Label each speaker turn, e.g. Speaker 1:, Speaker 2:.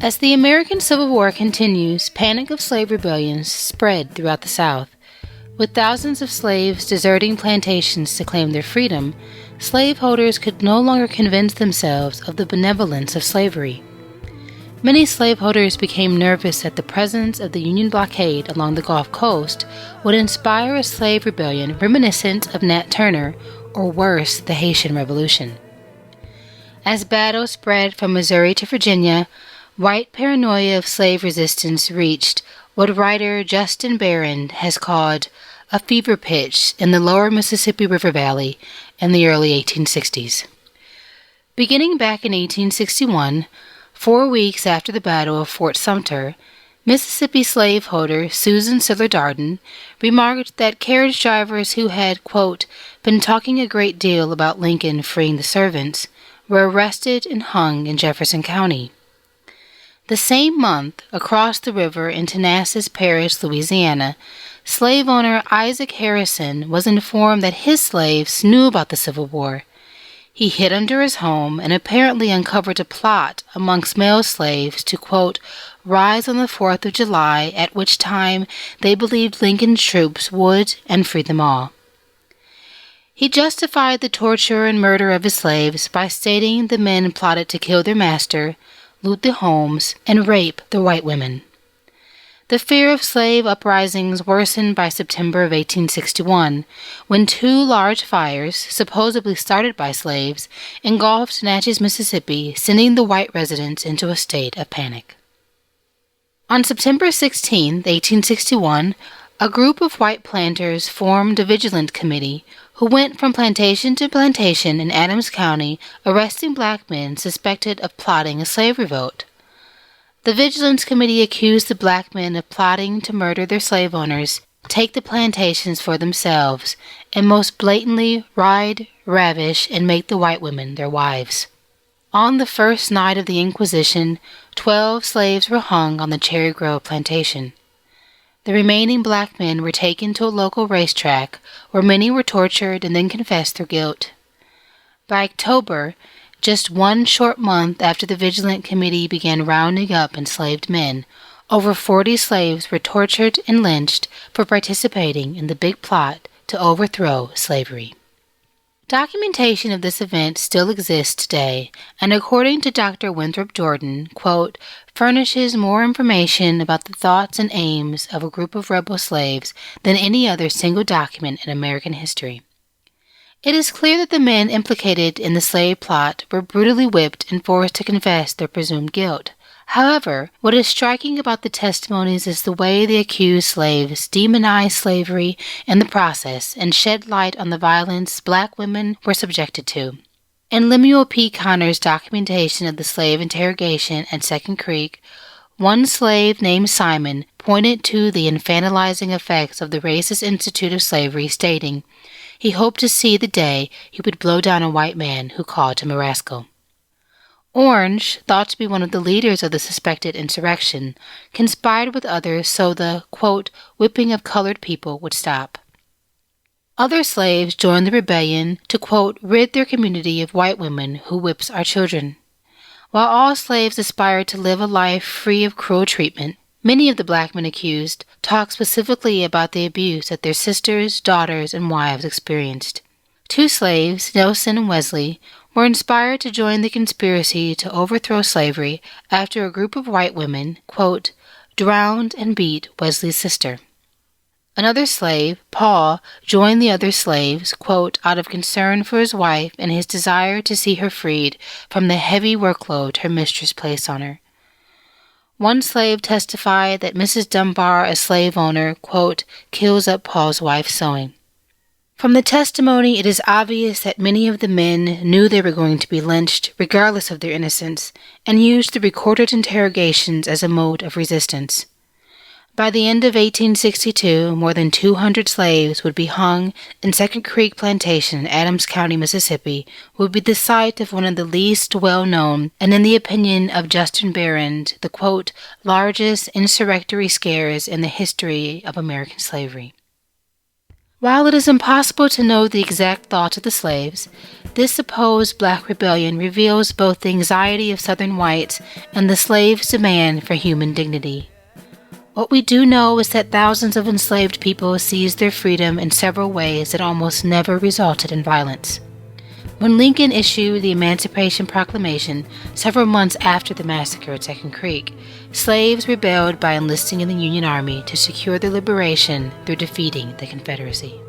Speaker 1: As the American Civil War continues, panic of slave rebellions spread throughout the South. With thousands of slaves deserting plantations to claim their freedom, slaveholders could no longer convince themselves of the benevolence of slavery. Many slaveholders became nervous that the presence of the Union blockade along the Gulf Coast would inspire a slave rebellion reminiscent of Nat Turner, or worse, the Haitian Revolution. As battles spread from Missouri to Virginia, white paranoia of slave resistance reached what writer Justin Barron has called a fever pitch in the lower Mississippi River Valley in the early 1860s. Beginning back in 1861, 4 weeks after the Battle of Fort Sumter, Mississippi slaveholder Susan Siller Darden remarked that carriage drivers who had, quote, been talking a great deal about Lincoln freeing the servants were arrested and hung in Jefferson County. The same month, across the river in Manassas Parish, Louisiana, slave owner Isaac Harrison was informed that his slaves knew about the Civil War. He hid under his home and apparently uncovered a plot amongst male slaves to, quote, rise on the 4th of July, at which time they believed Lincoln's troops would and free them all. He justified the torture and murder of his slaves by stating the men plotted to kill their master, loot the homes, and rape the white women. The fear of slave uprisings worsened by September of 1861, when 2 large fires, supposedly started by slaves, engulfed Natchez, Mississippi, sending the white residents into a state of panic. On September 16, 1861, a group of white planters formed a vigilance committee who went from plantation to plantation in Adams County, arresting black men suspected of plotting a slave revolt. The Vigilance Committee accused the black men of plotting to murder their slave owners, take the plantations for themselves, and most blatantly ride, ravish, and make the white women their wives. On the first night of the Inquisition, 12 slaves were hung on the Cherry Grove plantation. The remaining black men were taken to a local racetrack, where many were tortured and then confessed their guilt. By October, just 1 short month after the Vigilant Committee began rounding up enslaved men, over 40 slaves were tortured and lynched for participating in the big plot to overthrow slavery. Documentation of this event still exists today, and according to Dr. Winthrop Jordan, quote, furnishes more information about the thoughts and aims of a group of rebel slaves than any other single document in American history. It is clear that the men implicated in the slave plot were brutally whipped and forced to confess their presumed guilt. However, what is striking about the testimonies is the way the accused slaves demonized slavery in the process and shed light on the violence black women were subjected to. In Lemuel P. Connor's documentation of the slave interrogation at Second Creek, one slave named Simon pointed to the infantilizing effects of the racist institute of slavery, stating, he hoped to see the day he would blow down a white man who called him a rascal. Orange, thought to be one of the leaders of the suspected insurrection, conspired with others so the, quote, whipping of colored people would stop. Other slaves joined the rebellion to, quote, rid their community of white women who whips our children. While all slaves aspired to live a life free of cruel treatment, many of the black men accused talked specifically about the abuse that their sisters, daughters, and wives experienced. 2 slaves, Nelson and Wesley, were inspired to join the conspiracy to overthrow slavery after a group of white women, quote, drowned and beat Wesley's sister. Another slave, Paul, joined the other slaves, quote, out of concern for his wife and his desire to see her freed from the heavy workload her mistress placed on her. One slave testified that Mrs. Dunbar, a slave owner, quote, kills up Paul's wife sewing. From the testimony, it is obvious that many of the men knew they were going to be lynched, regardless of their innocence, and used the recorded interrogations as a mode of resistance. By the end of 1862, more than 200 slaves would be hung, and Second Creek Plantation in Adams County, Mississippi, would be the site of one of the least well-known, and in the opinion of Justin Barron, the, quote, largest insurrectory scares in the history of American slavery. While it is impossible to know the exact thoughts of the slaves, This supposed black rebellion reveals both the anxiety of Southern whites and the slaves' demand for human dignity. What we do know is that thousands of enslaved people seized their freedom in several ways that almost never resulted in violence. When Lincoln issued the Emancipation Proclamation several months after the massacre at Second Creek, slaves rebelled by enlisting in the Union Army to secure their liberation through defeating the Confederacy.